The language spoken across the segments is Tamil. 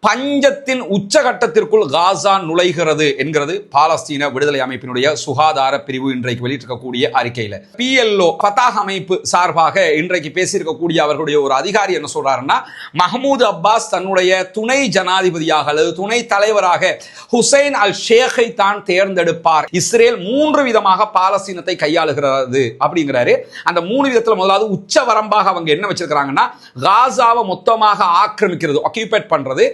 பஞ்சத்தின் உச்சகட்டத்திற்குள் காசா நுழைகிறது என்கிறது பாலஸ்தீன விடுதலை அமைப்பினுடைய சுகாதார பிரிவு இன்றைக்கு வெளியிட்டிருக்கக்கூடிய அறிக்கையில. PLO ஃபதாஹ் அமைப்பு சார்பாக இன்றைக்கு பேசியிருக்கக்கூடிய அவர்களுடைய ஒரு அதிகாரி என்ன சொல்றாருன்னா, மஹ்மூத் அப்பாஸ் தன்னுடைய துணை ஜனாதிபதியாக அல்லது துணை தலைவராக ஹுசைன் அல் ஷேக்கை தான் தேர்ந்தெடுப்பார். இஸ்ரேல் 3 விதமாக பாலஸ்தீனத்தை கையாளுகிறது அப்படிங்கிறாரு. அந்த 3 விதத்துல முதலாவது உச்ச வரம்பாக அவங்க என்ன வச்சிருக்காங்கன்னா, காசாவை மொத்தமாக ஆக்கிரமிக்கிறது, ஆக்கியூபேட் பண்றது.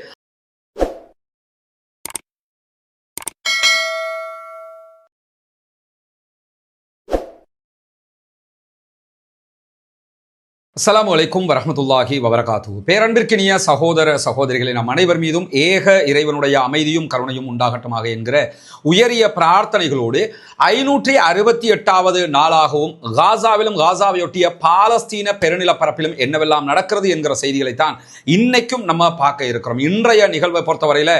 அஸ்ஸலாமு அலைக்கும் வரஹ்மத்துல்லாஹி வபரகாத்துஹு. பேரன்பிற்கினிய சகோதர சகோதரிகளை நம் அனைவர் மீதும் ஏக இறைவனுடைய அமைதியும் கருணையும் உண்டாகட்டுமாக என்கிற உயரிய பிரார்த்தனைகளோடு 568வது நாளாகவும் காசாவிலும் காசாவையொட்டிய பாலஸ்தீன பெருநிலப்பரப்பிலும் என்னவெல்லாம் நடக்கிறது என்கிற செய்திகளைத்தான் இன்னைக்கும் நம்ம பார்க்க இருக்கிறோம். இன்றைய நிகழ்வை பொறுத்தவரையில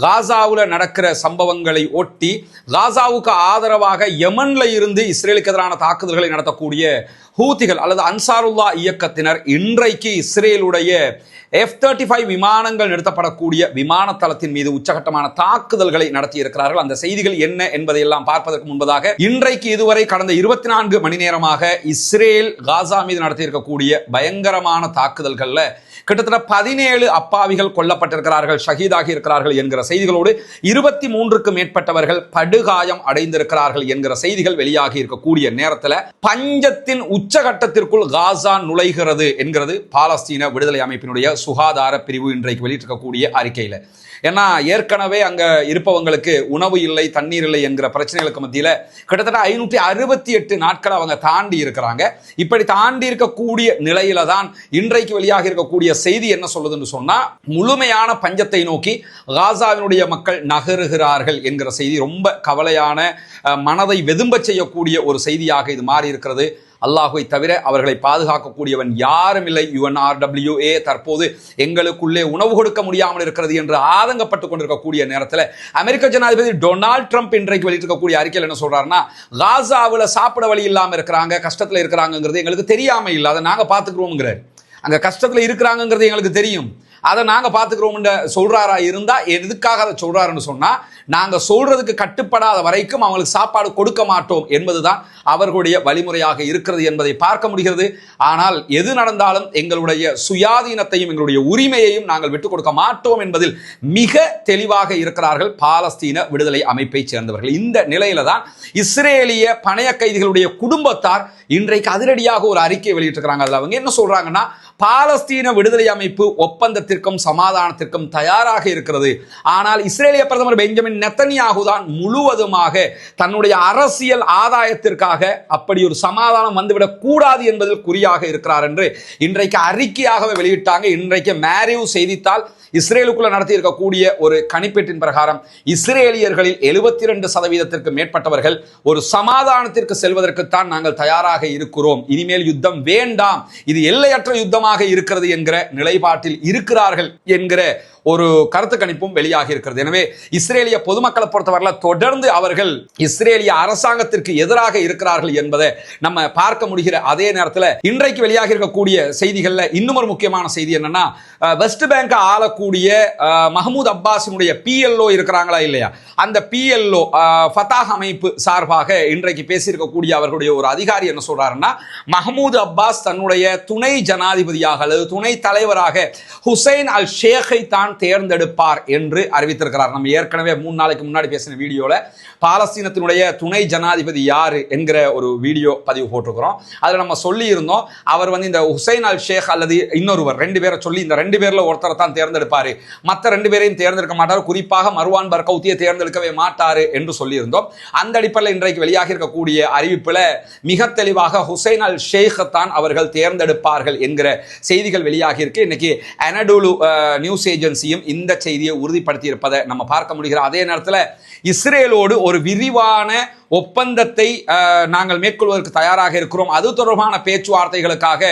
காசாவில் நடக்கிற சம்பவங்களை ஒட்டி காசாவுக்கு ஆதரவாக யமன்ல இருந்து இஸ்ரேலுக்கு எதிரான தாக்குதல்களை நடத்தக்கூடிய ஹூத்திகள் அல்லது அன்சாருல்லா இயக்கத்தினர் இன்றைக்கு இஸ்ரேலுடைய F-35 விமானங்கள் நிறுத்தப்படக்கூடிய விமான தளத்தின் மீது உச்சகட்டமான தாக்குதல்களை நடத்தி இருக்கிறார்கள். அந்த செய்திகள் என்ன என்பதை எல்லாம் பார்ப்பதற்கு முன்பதாக இன்றைக்கு இதுவரை கடந்த 24 மணி நேரமாக இஸ்ரேல் காசா மீது நடத்தி இருக்கக்கூடிய பயங்கரமான தாக்குதல்கள்ல கிட்டத்தட்ட 17 அப்பாவிகள் கொல்லப்பட்டிருக்கிறார்கள், ஷஹீதாகி இருக்கிறார்கள் என்கிற செய்திகளோடு 23க்கும் மேற்பட்டவர்கள் படுகாயம் அடைந்திருக்கிறார்கள் என்கிற செய்திகள் வெளியாகி இருக்கக்கூடிய நேரத்தில் பஞ்சத்தின் உச்சகட்டத்திற்குள் காசா நுழைகிறது என்கிறது பாலஸ்தீன விடுதலை அமைப்பினுடைய சுகாதார பிரிவு இன்றைக்கு வெளியிட்டிருக்கக்கூடிய அறிக்கையில. ஏன்னா ஏற்கனவே அங்க இருப்பவங்களுக்கு உணவு இல்லை, தண்ணீர் இல்லை என்கிற பிரச்சனைகளுக்கு மத்தியில கிட்டத்தட்ட 568 நாட்கள் அவங்க தாண்டி இருக்கிறாங்க. இப்படி தாண்டி இருக்கக்கூடிய நிலையில தான் இன்றைக்கு வெளியாக இருக்கக்கூடிய செய்தி என்ன சொல்லுதுன்னு சொன்னா, முழுமையான பஞ்சத்தை நோக்கி காசாவினுடைய மக்கள் நகருகிறார்கள் என்கிற செய்தி. ரொம்ப கவலையான, மனதை வெதும்ப செய்யக்கூடிய ஒரு செய்தியாக இது மாறி இருக்கிறது. அல்லாஹுவை தவிர அவர்களை பாதுகாக்கக்கூடியவன் யாரும் இல்லை. UNRWA தற்போது எங்களுக்குள்ளே உணவு கொடுக்க முடியாமல் இருக்கிறது என்று ஆதங்கப்பட்டுக் கொண்டிருக்கக்கூடிய நேரத்தில் அமெரிக்க ஜனாதிபதி டொனால்ட் ட்ரம்ப் இன்றைக்கு வெளியிட்டிருக்கக்கூடிய அறிக்கையில் என்ன சொல்றாருன்னா, காசாவில் சாப்பிட வழி இல்லாமல் இருக்கிறாங்க, கஷ்டத்தில் இருக்கிறாங்கிறது எங்களுக்கு தெரியாம இல்லை, அதை நாங்கள் பார்த்துக்கிறோம்ங்கிறார். அங்க கஷ்டத்தில் இருக்கிறாங்கிறது எங்களுக்கு தெரியும், அதை நாங்க பார்த்துக்கிறோம் சொல்றாரா இருந்தா எதுக்காக அதை சொல்றாருன்னு சொன்னா, நாங்க சொல்றதுக்கு கட்டுப்படாத வரைக்கும் அவங்களுக்கு சாப்பாடு கொடுக்க மாட்டோம் என்பதுதான் அவர்களுடைய வழிமுறையாக இருக்கிறது என்பதை பார்க்க முடிகிறது. ஆனால் எது நடந்தாலும் எங்களுடைய சுயாதீனத்தையும் எங்களுடைய உரிமையையும் நாங்கள் விட்டுக் கொடுக்க மாட்டோம் என்பதில் மிக தெளிவாக இருக்கிறார்கள் பாலஸ்தீன விடுதலை அமைப்பை சேர்ந்தவர்கள். இந்த நிலையில தான் இஸ்ரேலிய பணைய கைதிகளுடைய குடும்பத்தார் இன்றைக்கு அதிரடியாக ஒரு அறிக்கை வெளியிட்டிருக்கிறாங்க. அதுல அவங்க என்ன சொல்றாங்கன்னா, பாலஸ்தீன விடுதலை அமைப்பு ஒப்பந்தத்திற்கும் சமாதானத்திற்கும் தயாராக இருக்கிறது. ஆனால் இஸ்ரேலிய பிரதமர் பெஞ்சமின் நெத்தன்யாகு தான் முழுவதுமாக தன்னுடைய அரசியல் ஆதாயத்திற்காக அப்படி ஒரு சமாதானம் வந்துவிடக் கூடாது என்பதில் குறியாக இருக்கிறார் என்று இன்றைக்கு அறிக்கையாகவே வெளியிட்டாங்க. இன்றைக்கு மேரிவ் செய்தித்தாள் இஸ்ரேலுக்குள்ள நடத்தி இருக்கக்கூடிய ஒரு கணிப்பீட்டின் பிரகாரம் இஸ்ரேலியர்களில் 72% மேற்பட்டவர்கள் ஒரு சமாதானத்திற்கு செல்வதற்குத்தான் நாங்கள் தயாராக இருக்கிறோம், இனிமேல் யுத்தம் வேண்டாம், இது எல்லையற்ற யுத்தமாக இருக்கிறது என்கிற நிலைப்பாட்டில் இருக்கிறார்கள் என்கிற ஒரு கருத்து கணிப்பும் வெளியாகி இருக்கிறது. எனவே இஸ்ரேலிய பொதுமக்களை பொறுத்தவரை தொடர்ந்து அவர்கள் இஸ்ரேலிய அரசாங்கத்திற்கு எதிராக இருக்கிறார்கள் என்பதை நம்ம பார்க்க முடிகிற அதே நேரத்தில் இன்றைக்கு வெளியாகி இருக்கக்கூடிய செய்திகள்ல இன்னும் ஒரு முக்கியமான செய்தி என்னன்னா, வெஸ்ட் பேங்க் ஆளக்கூடிய மஹ்மூத் அப்பாஸினுடைய PLO இருக்கிறாங்களா இல்லையா, அந்த PLO ஃபதாஹ் அமைப்பு சார்பாக இன்றைக்கு பேசியிருக்கக்கூடிய அவர்களுடைய ஒரு அதிகாரி என்ன சொல்றாருன்னா, மஹ்மூத் அப்பாஸ் தன்னுடைய துணை ஜனாதிபதியாக அல்லது துணை தலைவராக ஹுசைன் அல் ஷேக்கை தான் தேர்ந்தெடுப்பார் என்று அறிவித்திருக்கிறார். நம்ம ஏற்கனவே 3 நாளைக்கு முன்னாடி பேசின வீடியோல பாலஸ்தீனத்தினுடைய துணை ஜனாதிபதி யாரு என்கிற ஒரு வீடியோ பதிவு போட்டிருக்கிறோம். அதுல நம்ம சொல்லி இருந்தோம், அவர் இந்த ஹுசைன் அல் ஷேக் அல்லது இன்னொருவர் 2 பேரை சொல்லி இந்த 2 பேர்ல ஒருத்தரை தான் தேர்ந்தெடுப்பாரு, மற்ற 2 பேரையும் தேர்ந்தெடுக்க மாட்டார், குறிப்பாக மர்வான் பர்கௌத்தியை தேர்ந்தெடுக்கவே மாட்டாரு என்று சொல்லி இருந்தோம். அந்த அடிப்படையில் இன்றைக்கு வெளியாக இருக்கக்கூடிய அறிவிப்புல மிக தெளிவாக ஹுசைன் அல் ஷேக் தான் அவர்கள் தேர்ந்தெடுப்பார்கள் என்கிற செய்திகள் வெளியாகி இருக்கு. இன்னைக்கு அனடோலு நியூஸ் ஏஜென்சி இந்த செய்தியை உறுதிப்படுத்தி இருப்பதை நம்ம பார்க்க முடிகிற அதே நேரத்தில் இஸ்ரேலோடு ஒரு விரிவான ஒப்பந்தத்தை நாங்கள் மேற்கொள்வதற்கு தயாராக இருக்கிறோம், அது தொடர்பான பேச்சுவார்த்தைகளுக்காக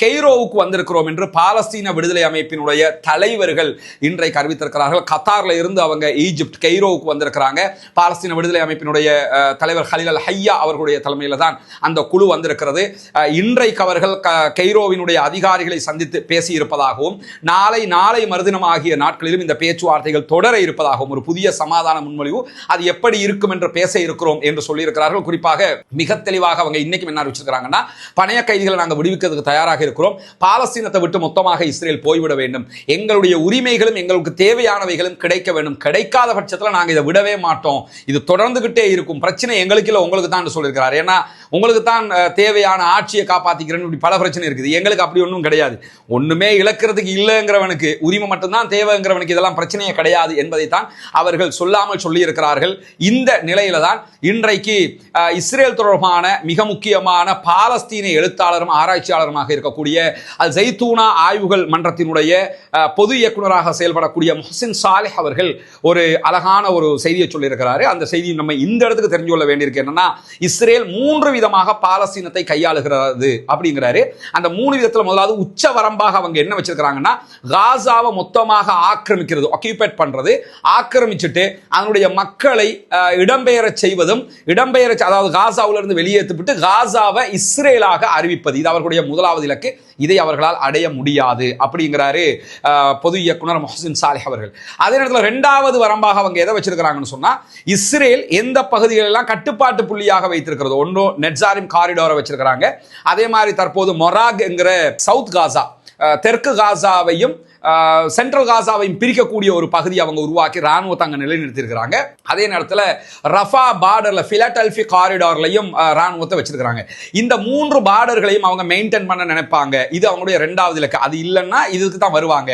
கெய்ரோவுக்கு வந்திருக்கிறோம் என்று பாலஸ்தீன விடுதலை அமைப்பினுடைய தலைவர்கள் இன்றைக்கு அறிவித்திருக்கிறார்கள். கத்தார்ல இருந்து அவங்க ஈஜிப்ட் கெய்ரோவுக்கு வந்திருக்கிறாங்க. பாலஸ்தீன விடுதலை அமைப்பினுடைய தலைவர் ஹலீல் அல் ஹையா அவர்களுடைய தலைமையில் தான் அந்த குழு வந்திருக்கிறது. இன்றைக்கு அவர்கள் கெய்ரோவினுடைய அதிகாரிகளை சந்தித்து பேசி இருப்பதாகவும் நாளை மறுதினம் ஆகிய நாட்களிலும் இந்த பேச்சுவார்த்தைகள் தொடர இருப்பதாகவும் ஒரு புதிய சமாதான முன்மொழிவு அது எப்படி இருக்கும் என்று பேச இருக்கிறோம் என்று சொல்லியிருக்கிறார்கள். குறிப்பாக மிக தெளிவாக அவங்க இன்னைக்கு என்ன அறிவிச்சிருக்கிறாங்கன்னா, பணைய கைதிகளை நாங்கள் விடுவிக்கிறதுக்கு தயாராக இருக்கிறோம், பாலஸ்தீனத்தை விட்டு மொத்தமாக இஸ்ரேல் போய்விட வேண்டும், எங்களுடைய உரிமைகளும் எங்களுக்கு தேவையானவைகளும் கிடைக்க வேண்டும், கிடைக்காத பட்சத்தில் நாங்கள் இதை விடவே மாட்டோம், இது தொடர்ந்துகிட்டே இருக்கும், பிரச்சனை எங்களுக்கு இல்லை உங்களுக்கு தான் சொல்லியிருக்கிறார். ஏன்னா உங்களுக்கு தான் தேவையான ஆட்சியை காப்பாற்றிக்கிறேன்னு இப்படி பல பிரச்சனை இருக்குது, எங்களுக்கு அப்படி ஒன்றும் கிடையாது, ஒண்ணுமே இழக்கிறதுக்கு இல்லைங்கிறவனுக்கு உரிமை மட்டும்தான் தேவைங்கிறவனுக்கு இதெல்லாம் பிரச்சனையே கிடையாது என்பதைத்தான் அவர்கள் சொல்லாமல் சொல்லி இருக்கிறார்கள். இந்த நிலையில தான் இன்றைக்கு இஸ்ரேல் தொடர்பான மிக முக்கியமான பாலஸ்தீன எழுத்தாளரும் ஆராய்ச்சியாளருமாக இருக்கக்கூடிய அல் ஜைத்தூனா ஆய்வுகள் மன்றத்தினுடைய பொது இயக்குநராக செயல்படக்கூடிய முஹ்சின் சாலிஹ் அவர்கள் ஒரு அழகான ஒரு செய்தியை சொல்லியிருக்கிறாரு. அந்த செய்தி நம்ம இந்த இடத்துக்கு தெரிஞ்சு கொள்ள வேண்டியிருக்கு. என்னன்னா, இஸ்ரேல் 3 விதமாக பாலஸ்தீனத்தை கையாளுகிறது அப்படிங்கிறாரு. அந்த 3 விதத்தில் முதலாவது உச்ச வரம்பாக அவங்க என்ன வச்சிருக்கிறாங்கன்னா, காசாவை மொத்தமாக ஆக்கிரமிக்கிறது, ஆக்கியூபேட் பண்றது, ஆக்கிரமிச்சுட்டு அதனுடைய மக்களை இடம்பெயர செய்வதும், அதாவது காசாவிலிருந்து வெளியேற்றிவிட்டு காசாவை இஸ்ரேலாக அறிவிப்பது, இது அவர்களுடைய முதலாவது இலக்கு. இதை அவர்களால் அடைய முடியாது அப்படிங்கிறாரு பொது இயக்குனர் முஹ்சின் சாலிஹ் அவர்கள். அதே நேரத்தில் 2வது வரம்பாக அவங்க எதை வச்சிருக்கிறாங்கன்னு சொன்னா, இஸ்ரேல் எந்த பகுதிகள் எல்லாம் கட்டுப்பாட்டு புள்ளியாக வைத்திருக்கிறது, ஒன்று நெட்சாரிம் காரிடோரை வச்சிருக்கிறாங்க, அதே மாதிரி தற்போது மொராக் என்கிற சவுத் காசா தெற்கு காசாவையும் சென்ட்ரல் காசாவையும் பிரிக்கக்கூடிய ஒரு பகுதி அவங்க உருவாக்கி ராணுவத்தை அங்கே நிலைநிறுத்திருக்கிறாங்க. அதே நேரத்தில் ரஃபா பார்டர்ல பிலடெல்பி காரிடார்லையும் ராணுவத்தை வச்சிருக்கிறாங்க. இந்த 3 பார்டர்களையும் அவங்க மெயின்டைன் பண்ண நினைப்பாங்க. இது அவங்களுடைய 2வது இலக்கு. அது இல்லைன்னா இதுக்கு தான் வருவாங்க.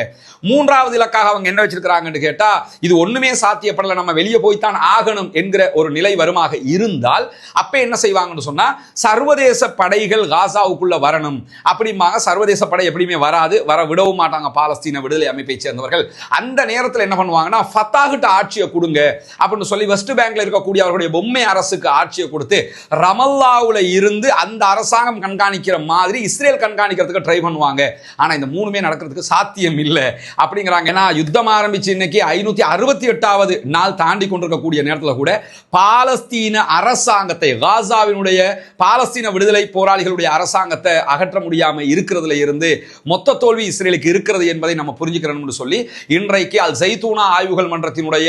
3வது இலக்காக அவங்க என்ன வச்சிருக்கிறாங்கன்னு கேட்டா, இது ஒண்ணுமே சாத்தியப்படல, நம்ம வெளியே போய்த்தான் ஆகணும் என்கிற ஒரு நிலை வருமாக இருந்தால் அப்ப என்ன செய்வாங்கன்னு சொன்னா, சர்வதேச படைகள் காசாவுக்குள்ள வரணும் அப்படிம்பாங்க. சர்வதேச படை எப்படியுமே வராது, வர விடவும் மாட்டாங்க பாலஸ்தீன விடுதலை அமைப்பை சேர்ந்தவர்கள். அந்த நேரத்தில் என்ன பண்ணுவாங்கன்னா, ஃபத்தாஹ்கிட்ட ஆட்சியை கொடுங்க அப்படின்னு சொல்லி வெஸ்ட் பேங்க்ல இருக்கக்கூடிய அவர்களுடைய பொம்மை அரசுக்கு ஆட்சியை கொடுத்து ரமல்லாவுல இருந்து அந்த அரசாங்கம் கண்காணிக்கிற மாதிரி இஸ்ரேல் கண்காணிக்கிறதுக்கு ட்ரை பண்ணுவாங்க. ஆனா இந்த 3மே நடக்கிறதுக்கு சாத்தியம் இல்லை அப்படிங்கிறாங்க. ஏன்னா யுத்தம் ஆரம்பிச்சு இன்னைக்கு 568வது நாள் தாண்டி கொண்டிருக்கக்கூடிய நேரத்தில் கூட பாலஸ்தீன அரசாங்கத்தை, காசாவினுடைய பாலஸ்தீன விடுதலை போராளிகளுடைய அரசாங்கத்தை அகற்ற முடியாமல் இருக்கிறதுல இருந்து மொத்த தோல்வி இஸ்ரேலுக்கு இருக்கிறது என்பதை நம்ம புரிஞ்சுக்கிறோம்னு சொல்லி இன்றைக்கு அல் ஜைத்தூனா ஆய்வுகள் மன்றத்தினுடைய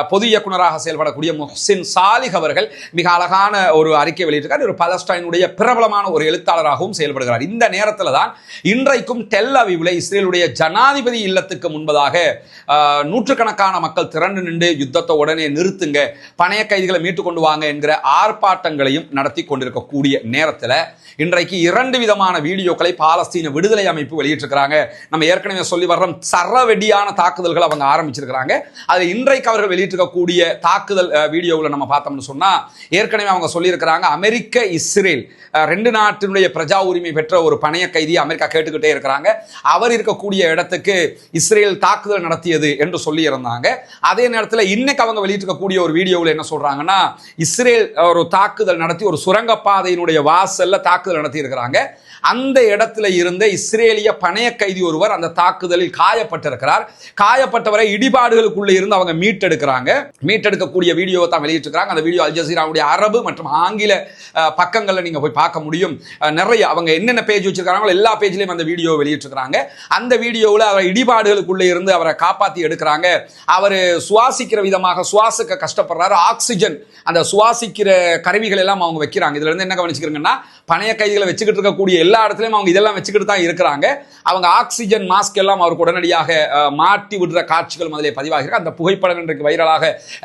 பொது இயக்குநராக செயல்படக்கூடிய முஹ்சின் சாலிஹ் அவர்கள் மிக அழகான ஒரு அறிக்கை வெளியிட்டிருக்கார். ஒரு பலஸ்டைனுடைய பிரபலமான ஒரு எழுத்தாளராகவும் செயல்படுகிறார். இந்த நேரத்தில் தான் இன்றைக்கும் டெல் அவீவ்ல இஸ்ரேலுடைய ஜனாதிபதி இல்லத்துக்கு முன்பதாக நூற்றுக்கணக்கான மக்கள் திரண்டு நின்று யுத்தத்தை உடனே நிறுத்துங்க, பணைய கைதிகளை மீட்டு கொண்டு வாங்க என்கிற ஆர்ப்பாட்டங்களையும் நடத்தி கொண்டிருக்கக்கூடிய நேரத்தில் இன்றைக்கு 2 விதமான வீடியோக்களை பாலஸ்தீன விடுதலை அமைப்பு வெளியிட்டிருக்கிறாங்க. நம்ம ஏற்கனவே சொல்லி வர்றோம், சரவெடியான தாக்குதல்கள் அவங்க ஆரம்பிச்சிருக்கிறாங்க. அது இன்றைக்கு அவர்கள் வெளியிட்டிருக்கக்கூடிய தாக்குதல் வீடியோவில் நம்ம பார்த்தோம்னு சொன்னா, ஏற்கனவே அவங்க சொல்லியிருக்கிறாங்க, அமெரிக்க இஸ்ரேல் 2 நாட்டினுடைய பிரஜா உரிமை பெற்ற ஒரு பணைய கைதியை அமெரிக்கா கேட்டுக்கிட்டே இருக்கிறாங்க. அவர் இருக்கக்கூடிய இடத்துக்கு இஸ்ரேல் தாக்குதல் நடத்தியது என்று சொல்லி இருந்தாங்க. அதே நேரத்தில் இன்னைக்கு அவங்க வெளியிட்டிருக்கக்கூடிய ஒரு வீடியோவில் என்ன சொல்றாங்கன்னா, இஸ்ரேல் ஒரு தாக்குதல் நடத்தி ஒரு சுரங்கப்பாதையினுடைய வாசல்ல தாக்குதல் நடத்தி இருக்கிறாங்க. அந்த இடத்துல இருந்த இஸ்ரேலிய பணைய கைதி ஒருவர் அந்த தாக்குதலில் காயப்பட்டிருக்கிறார். காயப்பட்டவரை இடிபாடுகளுக்குள்ள இருந்து அவங்க மீட்டெடுக்கக்கூடிய வீடியோவை தான் வெளியிட்டிருக்கிறாங்க. அந்த வீடியோ அல் ஜசீராவுடைய அரபு மற்றும் ஆங்கில பக்கங்கள்ல நீங்க போய் பார்க்க முடியும். நிறைய அவங்க என்னென்ன பேஜ் வச்சிருக்காங்களோ எல்லா பேஜ்லயும் அந்த வீடியோ வெளியிட்டிருக்கிறாங்க. அந்த வீடியோவில் அவர் இடிபாடுகளுக்குள்ள இருந்து அவரை காப்பாற்றி எடுக்கிறாங்க. அவர் சுவாசிக்கிற விதமாக சுவாசிக்க கஷ்டப்படுறாரு. ஆக்சிஜன் அந்த சுவாசிக்கிற கருவிகள் எல்லாம் அவங்க வைக்கிறாங்க. இதுல இருந்து என்ன கவனிச்சுக்கிறீங்கன்னா, பணைய கைதிகளை வச்சுக்கிட்டு இருக்கக்கூடிய எல்லா இடத்துலையும் அவங்க இதெல்லாம் வச்சுக்கிட்டு தான் இருக்கிறாங்க. அவங்க ஆக்சிஜன் மாஸ்க் எல்லாம் அவருக்கு உடனடியாக மாட்டி விடுற காட்சிகள் முதலே பதிவாகிறார். அந்த புகைப்படம் இன்றைக்கு வைரலாக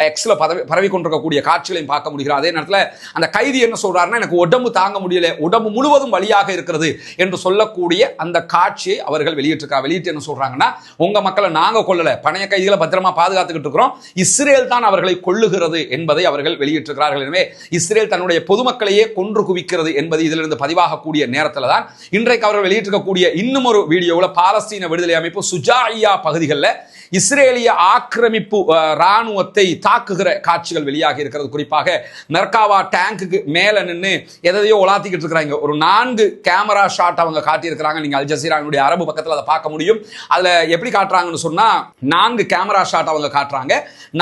எக்ஸ்ல பரவி கொண்டிருக்கக்கூடிய காட்சிகளையும் பார்க்க முடிகிறது. அதே நேரத்தில் அந்த கைதி என்ன சொல்றாருன்னா, எனக்கு உடம்பு தாங்க முடியல, உடம்பு முழுவதும் வலியாக இருக்கிறது என்று சொல்லக்கூடிய அந்த காட்சியை அவர்கள் வெளியிட்டு என்ன சொல்றாங்கன்னா, உங்க மக்களை நாங்க கொல்லல, பணைய கைதிகளை பத்திரமா பாதுகாத்துக்கிட்டு இருக்கிறோம், இஸ்ரேல் தான் அவர்களை கொல்லுகிறது என்பதை அவர்கள் வெளியிட்டிருக்கிறார்கள். எனவே இஸ்ரேல் தன்னுடைய பொதுமக்களையே கொன்று குவிக்கிறது என்பது இதிலிருந்து பதிவாகக்கூடிய நேரத்தில் தான் இன்றைக்கு அவர்கள் வெளியிட்டிருக்கக்கூடிய இன்னும் ஒரு வீடியோவில் பாலஸ்தீன விடுதலை அமைப்பு சுஜாஇயா பகுதிகளில் இஸ்ரேலிய ஆக்கிரமிப்பு இராணுவத்தை தாக்குகிற காட்சிகள் வெளியாகி இருக்கிறது. குறிப்பாக மெர்காவா டேங்குக்கு மேல நின்று எதையோ உலாத்திக்கிட்டு இருக்கிறாங்க. ஒரு 4 கேமரா ஷாட் அவங்க காட்டியிருக்கிறாங்க. நீங்க அல் ஜசீராவுடைய அரபு பக்கத்தில் அதை பார்க்க முடியும். அதுல எப்படி காட்டுறாங்கன்னு சொன்னா 4 கேமரா ஷாட் அவங்க காட்டுறாங்க.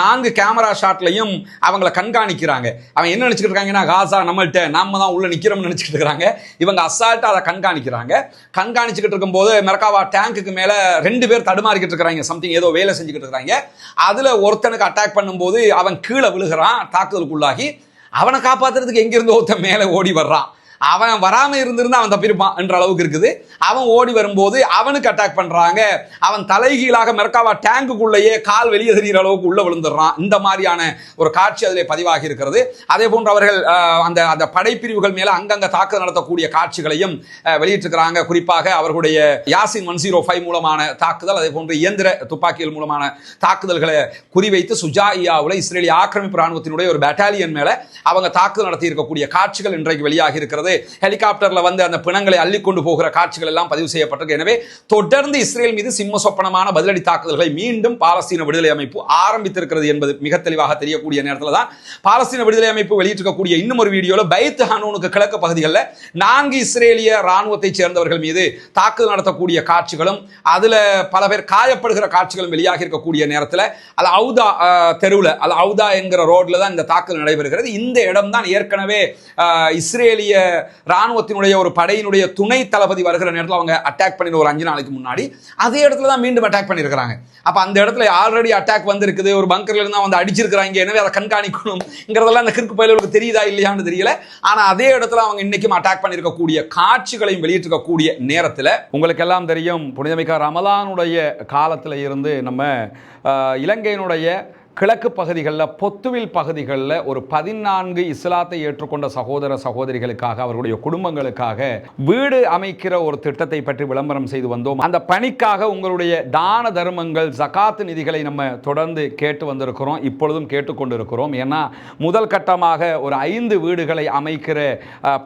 4 கேமரா ஷாட்லையும் அவங்களை கண்காணிக்கிறாங்க. அவன் என்ன நினைச்சிட்டு இருக்காங்கன்னா காசா நம்மள்ட்ட நாம தான் உள்ள நிக்கிறோம்னு நினைச்சிட்டு இருக்காங்க. இவங்க அசால்ட்டா அதை கண்காணிச்சுக்கிட்டு இருக்கும்போது மெர்காவா டேங்குக்கு மேல 2 பேர் தடுமாறிக்கிட்டு இருக்காங்க. சம்திங் ஏதோ வேலை செஞ்சுக்கிட்டு இருக்காங்க. அதுல ஒருத்தனுக்கு அட்டாக் பண்ணும்போது அவன் கீழே விழுகிறான். தாக்குதலுக்குள்ளாகி அவனை காப்பாத்துறதுக்கு எங்கிருந்து ஒருத்தன் மேல ஓடி வர்றான். அவன் வராம இருந்திருந்தா அவன் தப்பிருப்பான் என்ற அளவுக்கு இருக்குது. அவன் ஓடி வரும்போது அவனுக்கு அட்டாக் பண்றாங்க. அவன் தலைகீழாக மெர்காவா டேங்குக்குள்ளேயே கால் வெளியே தெரிகிற அளவுக்கு உள்ள விழுந்துடுறான். இந்த மாதிரியான ஒரு காட்சி அதிலே பதிவாகி இருக்கிறது. அதே போன்று அவர்கள் அந்த படைப்பிரிவுகள் மேல அங்கங்க தாக்குதல் நடத்தக்கூடிய காட்சிகளையும் வெளியிட்டிருக்கிறாங்க. குறிப்பாக அவர்களுடைய யாசின் 105 மூலமான தாக்குதல், அதே போன்று இயந்திர துப்பாக்கிகள் மூலமான தாக்குதல்களை குறிவைத்து சுஜாயியாவில் இஸ்ரேலிய ஆக்கிரமிப்பு ராணுவத்தினுடைய ஒரு பெட்டாலியன் மேல அவங்க தாக்குதல் நடத்தி இருக்கக்கூடிய காட்சிகள் இன்றைக்கு வெளியாகி இருக்கிறது. ஹெலிகாப்டர்ல வந்து அந்த பிணங்களை அள்ளி கொண்டு போகிற காட்சிகள் எல்லாம் பதிவு செய்யப்பட்டிருக்கு. எனவே தொடர்ந்து இஸ்ரேல் மீது சிம்ம சொப்பனமான பதிலடி தாக்குதல்களை மீண்டும் பாலஸ்தீன விடுதலை அமைப்பு ஆரம்பித்திருக்கிறது என்பது மிக தெளிவாக தெரியக்கூடிய நேரத்தில் தான் பாலஸ்தீன விடுதலை அமைப்பு வெளியிட்டிருக்கக்கூடிய இன்னும் ஒரு வீடியோல பைத் ஹனூனுக்கு கிழக்கு பகுதிகளில் 4 இஸ்ரேலிய ராணுவத்தை சேர்ந்தவர்கள் மீது தாக்குதல் நடத்தக்கூடிய காட்சிகளும் அதுல பல பேர் காயப்படுகிற காட்சிகளும் வெளியாகி இருக்கக்கூடிய நேரத்தில் அல் அவுதா தெருவில் அல் அவுதா என்கிற ரோட்ல தான் இந்த தாக்குதல் நடைபெறுகிறது. இந்த இடம் தான் ஏற்கனவே இஸ்ரேலிய ராணுவத்தினுடைய ஒரு படையினுடைய துணை தளபதி வருகிற நேரத்தில் அவங்க அட்டாக் பண்ணின ஒரு 5 நாளைக்கு முன்னாடி அதே இடத்துல தான் மீண்டும் அட்டாக் பண்ணியிருக்கிறாங்க. அப்ப அந்த இடத்துல ஆல்ரெடி அட்டாக் வந்திருக்குது. ஒரு பங்கர்ல இருந்து வந்து அடிச்சிருக்கிறாங்க. எனவே அதை கண்காணிக்கணும்ங்கிறதெல்லாம் அந்த கிறுக்கு பயலுக்கு தெரியுதா இல்லையான்னு தெரியல. ஆனா அதே இடத்துல அவங்க இன்னைக்கும் அட்டாக் பண்ணியிருக்கக்கூடிய காட்சிகளையும் வெளியிட்டிருக்கக்கூடிய நேரத்தில் உங்களுக்கு எல்லாம் தெரியும், புனிதமிக்க ரமலானுடைய காலத்தில் இருந்து நம்ம இலங்கையினுடைய கிழக்கு பகுதிகளில் பொத்துவில் பகுதிகளில் ஒரு 14 இஸ்லாத்தை ஏற்றுக்கொண்ட சகோதர சகோதரிகளுக்காக அவர்களுடைய குடும்பங்களுக்காக வீடு அமைக்கிற ஒரு திட்டத்தை பற்றி விளம்பரம் செய்து வந்தோம். அந்த பணிக்காக உங்களுடைய தான தர்மங்கள் ஜகாத் நிதிகளை நம்ம தொடர்ந்து கேட்டு வந்திருக்கிறோம், இப்பொழுதும் கேட்டுக்கொண்டிருக்கிறோம். ஏன்னா முதல் கட்டமாக ஒரு 5 வீடுகளை அமைக்கிற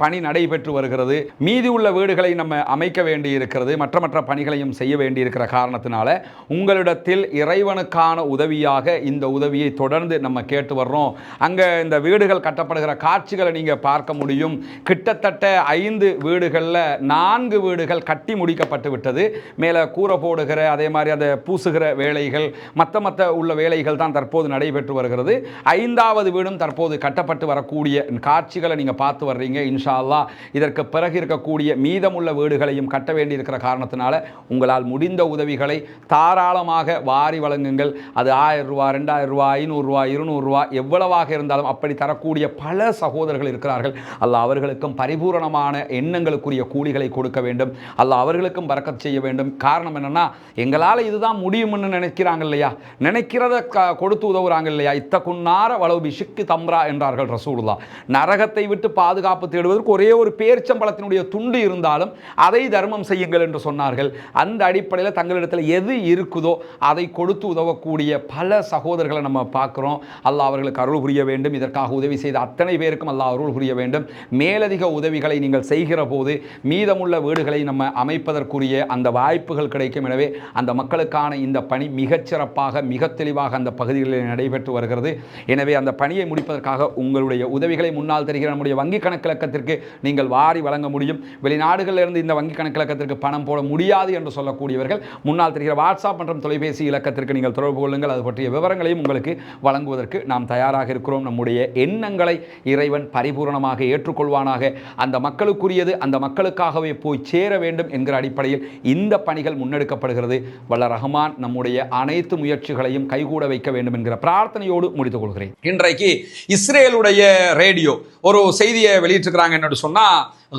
பணி நடைபெற்று வருகிறது. மீதி உள்ள வீடுகளை நம்ம அமைக்க வேண்டி இருக்கிறது. மற்ற பணிகளையும் செய்ய வேண்டியிருக்கிற காரணத்தினால உங்களிடத்தில் இறைவனுக்கான உதவியாக இந்த உதவியை தொடர்ந்து நம்ம கேட்டு வர்றோம். அங்கே இந்த வீடுகள் கட்டப்படுகிற காட்சிகளை நீங்கள் பார்க்க முடியும். கிட்டத்தட்ட 5 வீடுகளில் 4 வீடுகள் கட்டி முடிக்கப்பட்டு விட்டது. மேலே கூரை போடுகிற அதே மாதிரி அதை பூசுகிற வேலைகள் மற்ற உள்ள வேலைகள் தான் தற்போது நடைபெற்று வருகிறது. 5வது வீடும் தற்போது கட்டப்பட்டு வரக்கூடிய காட்சிகளை நீங்கள் பார்த்து வர்றீங்க. இன்ஷா அல்லாஹ் இதற்கு பிறகு இருக்கக்கூடிய மீதமுள்ள வீடுகளையும் கட்ட வேண்டியிருக்கிற காரணத்தினால உங்களால் முடிந்த உதவிகளை தாராளமாக வாரி வழங்குங்கள். அது 1000 ரூபாய், 2000 ரூபாய், 500 ரூபாய், 200 ரூபாய் எவ்வளவாக இருந்தாலும் அப்படி தரக்கூடிய பல சகோதரர்கள் இருக்கிறார்கள். அல்லாஹ் அவர்களுக்கும் பரிபூரணமான எண்ணங்களுக்குரிய கூலிகளை கொடுக்க வேண்டும். அல்லாஹ் அவர்களுக்கும் பரக்கத் செய்ய வேண்டும். காரணம் என்னன்னா, எங்களால் இதுதான் முடியும்னு நினைக்கிறாங்க இல்லையா, நினைக்கிறத கொடுத்து உதவுறாங்க இல்லையா. இத்தகுன்னார வலவு பிஷிக்கு தம்ரா என்றார்கள் ரசூலுல்லாஹ். நரகத்தை விட்டு பாதுகாப்பு தேடுவதற்கு ஒரே ஒரு பேரிச்சம்பழத்தினுடைய துண்டு இருந்தாலும் அதை தர்மம் செய்யுங்கள் என்று சொன்னார்கள். அந்த அடிப்படையில் தங்களிடத்தில் எது இருக்குதோ அதை கொடுத்து உதவக்கூடிய பல சகோதரர்களை நம்ம பார்க்கிறோம். அல்லாஹ் அவர்களுக்கு அருள் புரிய வேண்டும். இதற்காக உதவி செய்த அத்தனை பேருக்கும் அல்லாஹ் அருள் புரிய வேண்டும். மேலதிக உதவிகளை நீங்கள் செய்கிற போது மீதமுள்ள வீடுகளை நம்ம அமைப்பதற்குரிய அந்த வாய்ப்புகள் கிடைக்கும். எனவே அந்த மக்களுக்கான இந்த பணி மிகச்சிறப்பாக மிக தெளிவாக அந்த பகுதிகளில் நடைபெற்று வருகிறது. எனவே அந்த பணியை முடிப்பதற்காக உங்களுடைய உதவிகளை முன்னால் தெரிகிற நம்முடைய வங்கி கணக்கிலக்கத்திற்கு நீங்கள் வாரி வழங்க முடியும். வெளிநாடுகளிலிருந்து இந்த வங்கி கணக்கிலக்கத்திற்கு பணம் போட முடியாது என்று சொல்லக்கூடியவர்கள் முன்னால் தெரிகிற வாட்ஸ்அப் மற்றும் தொலைபேசி இலக்கத்திற்கு நீங்கள் தொடர்பு கொள்ளுங்கள். அது பற்றிய விவரங்களையும் உங்களுக்கு வழங்குவதற்கு நாம் தயாராக இருக்கிறோம். நம்முடைய எண்ணங்களை இறைவன் பரிபூரணமாக ஏற்றுக்கொள்வானாக. அந்த மக்களுக்குரியது அந்த மக்களுக்காகவே போய் சேர வேண்டும் என்கிற அடிப்படையில் இந்த பணிகள் முன்னெடுக்கப்படுகிறது. வல்ல ரஹ்மான் நம்முடைய அனைத்து முயற்சிகளையும் கைகூட வைக்க வேண்டும் என்கிற பிரார்த்தனையோடு முடித்துக் கொள்கிறேன். இன்றைக்கு இஸ்ரேலுடைய ரேடியோ ஒரு செய்தியை வெளியிட்டிருக்கிறாங்க. என்னன்னு சொன்னா,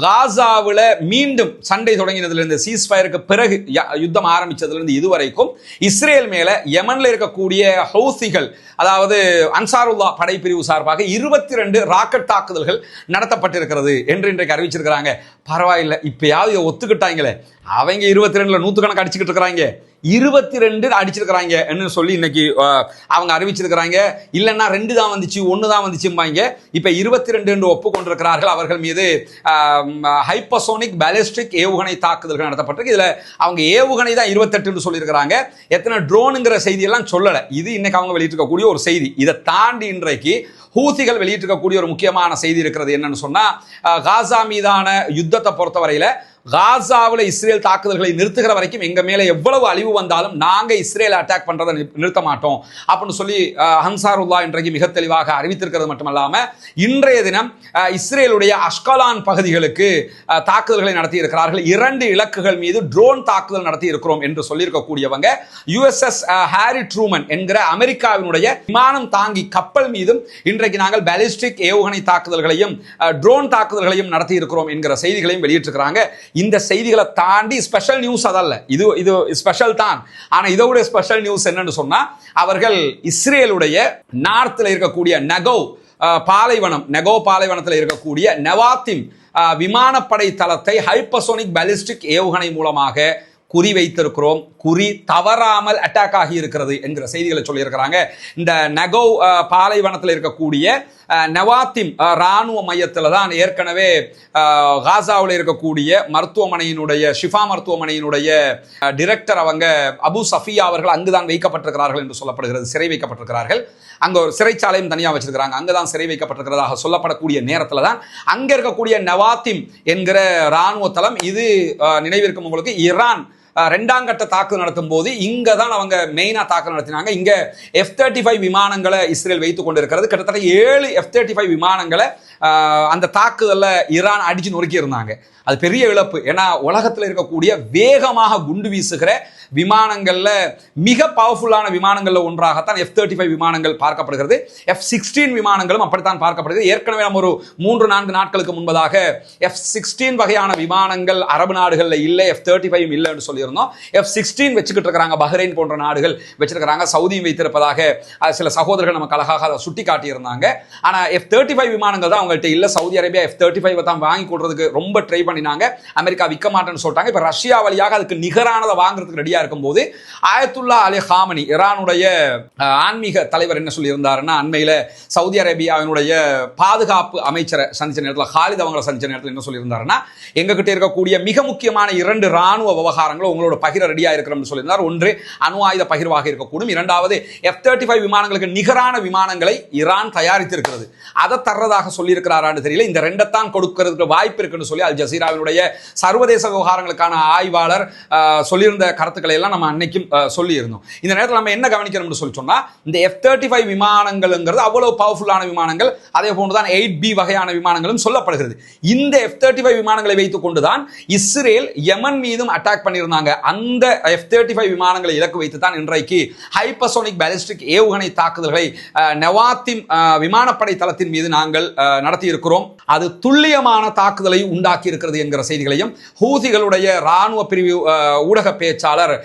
காசாவில் மீண்டும் சண்டை தொடங்கினதிலிருந்து சீஸ்ஃபயருக்கு பிறகு யுத்தம் ஆரம்பித்ததிலிருந்து இதுவரைக்கும் இஸ்ரேல் மேல யமன்ல இருக்கக்கூடிய ஹவுசிகள், அதாவது அன்சாருல்லா படைப்பிரிவு சார்பாக 22 ராக்கெட் தாக்குதல்கள் நடத்தப்பட்டிருக்கிறது என்று இன்றைக்கு அறிவிச்சிருக்கிறாங்க. பரவாயில்லை, இப்பயாவது ஒத்துக்கிட்டாங்களே. அவங்க 22ல 100 கணக்கு அடிச்சுக்கிட்டு இருக்கிறாங்க. 22 அடிச்சிருக்கிறாங்க என்ன சொல்லி இன்னைக்கு அவங்க அறிவிச்சிருக்கிறாங்க. இல்லைன்னா 2 தான் வந்துச்சு 1 தான் வந்துச்சும்பாங்க. இப்போ 22 என்று ஒப்புக்கொண்டிருக்கிறார்கள். அவர்கள் மீது ஹைப்பர்சோனிக் பாலிஸ்டிக் ஏவுகணை தாக்குதல்கள் நடத்தப்பட்டிருக்கு. இதுல அவங்க ஏவுகணை தான் 28 சொல்லியிருக்கிறாங்க. எத்தனை ட்ரோனுங்கிற செய்தியெல்லாம் சொல்லலை. இது இன்னைக்கு அவங்க வெளியிட்டிருக்கக்கூடிய ஒரு செய்தி. இதை தாண்டி இன்றைக்கு ஹூதிகள் வெளியிட்டிருக்கக்கூடிய ஒரு முக்கியமான செய்தி இருக்கிறது. என்னன்னு சொன்னா, காசா மீதான யுத்தத்தை பொறுத்தவரையில காசாவில் இஸ்ரேல் தாக்குதல்களை நிறுத்துகிற வரைக்கும் எங்க மேல எவ்வளவு அழிவு வந்தாலும் நாங்க இஸ்ரேல் அட்டாக் பண்றதை நிறுத்த மாட்டோம் அப்படின்னு சொல்லி அன்சாருல்லா இன்றைக்கு மிக தெளிவாக அறிவித்திருக்கிறது மட்டுமல்லாம, இன்றைய தினம் இஸ்ரேலுடைய அஷ்கலான் பகுதிகளுக்கு தாக்குதல்களை நடத்தி இருக்கிறார்கள். 2 இலக்குகள் மீது ட்ரோன் தாக்குதல் நடத்தி இருக்கிறோம் என்று சொல்லியிருக்கக்கூடியவங்க USS ஹாரி ட்ரூமன் என்கிற அமெரிக்காவினுடைய விமானம் தாங்கி கப்பல் மீதும் இன்றைக்கு நாங்கள் பாலிஸ்டிக் ஏவுகணை தாக்குதல்களையும் ட்ரோன் தாக்குதல்களையும் நடத்தி இருக்கிறோம் என்கிற செய்திகளையும் வெளியிட்டிருக்கிறாங்க. இந்த செய்திகளை தாண்டி ஸ்பெஷல் நியூஸ் அதல்ல, இது ஸ்பெஷல் தான். ஆனா இதோட ஸ்பெஷல் நியூஸ் என்னன்னு சொன்னா, அவர்கள் இஸ்ரேலுடைய நார்த்ல இருக்கக்கூடிய நெகோ பாலைவனத்தில் இருக்கக்கூடிய நவாத்திம் விமானப்படை தளத்தை ஹைப்பர்சோனிக் பாலிஸ்டிக் ஏவுகணை மூலமாக குறி வைத்திருக்கிறோம், குறி தவறாமல் அட்டாக் ஆகி இருக்கிறது என்கிற செய்திகளை சொல்லியிருக்கிறாங்க. இந்த நெகோ பாலைவனத்தில் இருக்கக்கூடிய நவாத்திம் இராணுவ மையத்தில் தான் ஏற்கனவே காசாவில் இருக்கக்கூடிய மருத்துவமனையினுடைய ஷிஃபா மருத்துவமனையினுடைய டிரெக்டர் அவங்க அபு சஃபியா அவர்கள் அங்குதான் வைக்கப்பட்டிருக்கிறார்கள் என்று சொல்லப்படுகிறது. சிறை வைக்கப்பட்டிருக்கிறார்கள். அங்க ஒரு சிறைச்சாலையும் தனியாக வச்சிருக்கிறாங்க. அங்கதான் சிறை வைக்கப்பட்டிருக்கிறதாக சொல்லப்படக்கூடிய நேரத்தில் தான் அங்க இருக்கக்கூடிய நவாத்திம் என்கிற இராணுவ தளம், இது நினைவிருக்கும் உங்களுக்கு, ஈரான் 2ஆம் கட்ட தாக்குதல் நடத்தும் போது இங்க தான் அவங்க மெயினா தாக்குதல் நடத்தினாங்க. இங்க F-35 விமானங்களை இஸ்ரேல் வைத்துக் கொண்டிருக்கிறது. கிட்டத்தட்ட 7 F-35 விமானங்களை அந்த தாக்குதல்ல ஈரான் அடிச்சு நொறுக்கி இருந்தாங்க. அது பெரிய இழப்பு. ஏன்னா உலகத்தில் இருக்கக்கூடிய வேகமாக குண்டு வீசுகிற விமானங்கள்ல மிக பவர்ஃபுல்லான விமானங்கள்ல ஒன்றாகத்தான் F-35 விமானங்கள் பார்க்கப்படுகிறது. F-16 விமானங்களும் அப்படித்தான் பார்க்கப்படுகிறது. ஏற்கனவே நம்ம ஒரு 3-4 நாட்களுக்கு முன்பதாக F-16 வகையான விமானங்கள் அரபு நாடுகள்ல இல்லை, F-35 இல்லைன்னு சொல்லியிருந்தோம். F-16 வச்சுக்கிட்டு இருக்காங்க. பஹ்ரைன் போன்ற நாடுகள் வச்சிருக்கிறாங்க, சவுதியும் வைத்திருப்பதாக சில சகோதரர்கள் நமக்கு அழகாக அதை சுட்டி காட்டியிருந்தாங்க. ஆனா F-35 விமானங்கள் தான் அவங்கள்ட்ட இல்ல. சவுதி அரேபியா F-35 தான் வாங்கி கொடுறதுக்கு ரொம்ப ட்ரை பண்ணினாங்க. அமெரிக்கா விற்க மாட்டேன்னு சொல்லிட்டாங்க. இப்ப ரஷ்யா வழியாக அதுக்கு நிகரானதை வாங்குறதுக்கு ரெடியா இருக்கும்போது ஆயத்துல்லா அலி ஹாமனி, ஈரானுடைய ஆன்மீக தலைவர், என்ன சொல்லி இருந்தாருன்னா, அண்மையில சவுதி அரேபியாவினுடைய பாதுகாப்பு அமைச்சரை சந்திச்ச நேரத்தில், ஹாலித் அவங்களை சந்திச்ச நேரத்தில் என்ன சொல்லி இருந்தாருன்னா, எங்ககிட்ட இருக்கக்கூடிய மிக முக்கியமான 2 ராணுவ விவகாரங்களை உங்களோட பகிர ரெடியா இருக்கிறோம்னு சொல்லியிருந்தார். ஒன்று அணு ஆயுத பகிர்வாக இருக்கக்கூடும். 2வது F-35 விமானங்களுக்கு நிகரான விமானங்களை ஈரான் தயாரித்திருக்கிறது. அதை தர்றதாக சொல்லியிருக்கிறாரான்னு தெரியல. இந்த 2 தான் கொடுக்கிறதுக்கு வாய்ப்பு இருக்குன்னு சொல்லி அல் ஜசீராவினுடைய சர்வதேச விவகாரங்களுக்கான ஆய்வாளர் சொல்லியிருந்த கருத்துக்களை எல்லாம் நம்ம அன்னைக்கும் சொல்லி இருந்தோம். இந்த நேரத்தில் நம்ம என்ன கவனிக்கணும்னு சொல்லி சொன்னா, இந்த F-35 விமானங்கள்ங்கிறது அவ்வளவு பவர்ஃபுல்லான விமானங்கள். அதே போன்றுதான் 8B வகையான விமானங்களும் சொல்லப்படுகிறது. இந்த F-35 விமானங்களை வைத்துக் கொண்டுதான் இஸ்ரேல் யமன் மீதும் அட்டாக் பண்ணியிருந்தாங்க. அந்த F-35 விமானங்களை இலக்கு வைத்து தான் இன்றைக்கு ஹைப்பர்சோனிக் பாலிஸ்டிக் ஏவுகணை தாக்குதல்களை நவாத்திம் விமானப்படை தளத்தின் மீது நாங்கள் நடத்தி இருக்கிறோம். அது துல்லியமான தாக்குதலை உண்டாக்கி இருக்கிறது என்கிற செய்திகளையும் ஹூதிகளுடைய ராணுவ பிரிவு ஊடக பேச்சாளர்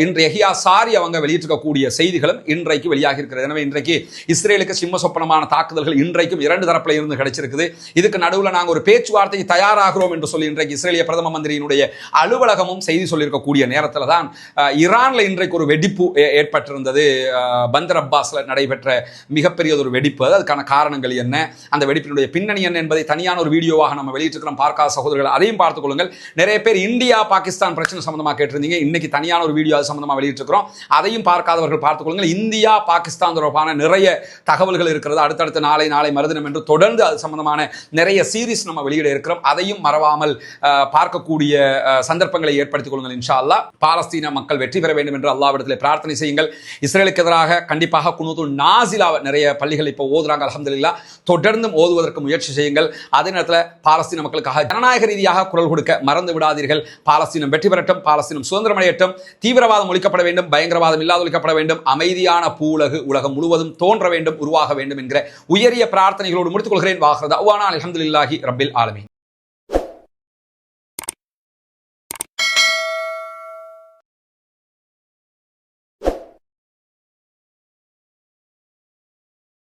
இன்று யஹியா சாரி அவங்க வெளியிட்டிருக்கக்கூடிய செய்திகளும் இன்றைக்கு வெளியாகி இருக்கிறது. எனவே இன்றைக்கு இஸ்ரேலுக்கு சிம்ம சொப்பனமான தாக்குதல்கள் இன்றைக்கும் 2 தரப்புல இருந்து கிடைச்சிருக்குது. இதுக்கு நடுவில் நாங்கள் ஒரு பேச்சுவார்த்தைக்கு தயாராகிறோம் என்று சொல்லி இன்றைக்கு இஸ்ரேலிய பிரதம மந்திரியினுடைய அலுவலகமும் செய்தி சொல்லியிருக்கக்கூடிய நேரத்தில் தான் ஈரான்ல இன்றைக்கு ஒரு வெடிப்பு ஏற்பட்டிருந்தது. பந்தர் அப்பாஸ்ல நடைபெற்ற மிகப்பெரிய ஒரு வெடிப்பு. அதுக்கான காரணங்கள் என்ன, அந்த வெடிப்பினுடைய பின்னணி என்ன என்பதை தனியான ஒரு வீடியோவாக நம்ம வெளியிட்டிருக்கிறோம். பார்க்காத சகோதரர்கள் அதையும் பார்த்துக் கொள்ளுங்கள். நிறைய பேர் இந்தியா பாகிஸ்தான் பிரச்சனை சம்பந்தமாக கேட்டிருந்தீங்க. இன்னைக்கு தனியான ஒரு வீடியோ அது சம்பந்தமாக வெளியிட்டிருக்கிறோம். அதையும் பார்க்காதவர்கள் பார்த்துக் கொள்ளுங்கள். இந்தியா பாகிஸ்தான் தொடர்பான நிறைய தகவல்கள் இருக்கிறது. அடுத்தடுத்து நாளை மறுதினம் என்று தொடர்ந்து அது சம்பந்தமான நிறைய சீரிஸ் நம்ம வெளியிட இருக்கிறோம். அதையும் மறவாமல் பார்க்கக்கூடிய சந்தர்ப்பங்களை ஏற்படுத்திக் கொள்ளுங்கள். இன்ஷா அல்லாஹ் பாலஸ்தீன மக்கள் வெற்றி பெற வேண்டும் என்று அல்லாஹ்விடத்தில் பிரார்த்தனை செய்யுங்கள். இஸ்ரேலுக்கு எதிராக கண்டிப்பாக குனூத்துல் நாசிலா நிறைய பள்ளிகள் இப்போ ஓதுறாங்க. அல்ஹம்துலில்லாஹ் தொடர்ந்தும் ஓதுவதற்கு முயற்சி செய்யுங்கள். அதே நேரத்தில் பாலஸ்தீன மக்களுக்காக ஜனநாயக ரீதியாக குரல் கொடுக்க மறந்து விடாதீர்கள். பாலஸ்தீனம் வெற்றி பெறட்டும், பாலஸ்தீனம் சுதந்திரமடையட்டும், தீவிரவாதம் ஒழிக்கப்பட வேண்டும், பயங்கரவாதம் இல்லாத ஒழிக்கப்பட வேண்டும், அமைதியான பூலகு உலகம் முழுவதும் தோன்ற வேண்டும், உருவாக வேண்டும் என்கிற உயரிய பிரார்த்தனைகளோடு முடித்துக் கொள்கிறேன். வாஹ்ரதா அல்ஹம்துலில்லாஹி ரப்பில் ஆலமீன்.